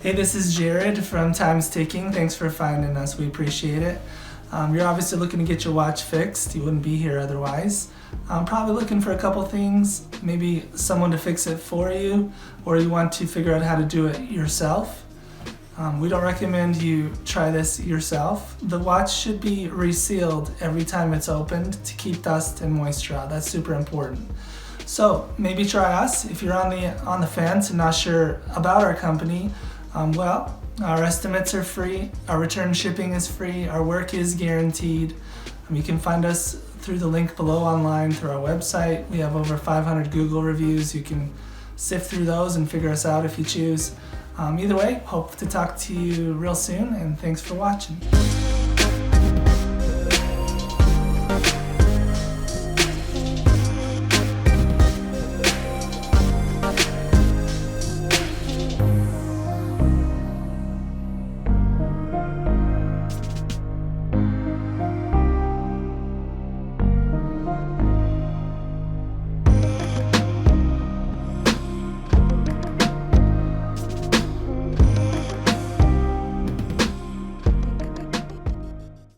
Hey, this is Jared from Time's Ticking. Thanks for finding us. We appreciate it. You're obviously looking to get your watch fixed. You wouldn't be here otherwise. I'm probably looking for a couple things, maybe someone to fix it for you, or you want to figure out how to do it yourself. We don't recommend you try this yourself. The watch should be resealed every time it's opened to keep dust and moisture out. That's super important. So maybe try us. If you're on the fence and not sure about our company, our estimates are free, our return shipping is free, our work is guaranteed. You can find us through the link below online through our website. We have over 500 Google reviews. You can sift through those and figure us out if you choose. Either way, hope to talk to you real soon, and thanks for watching.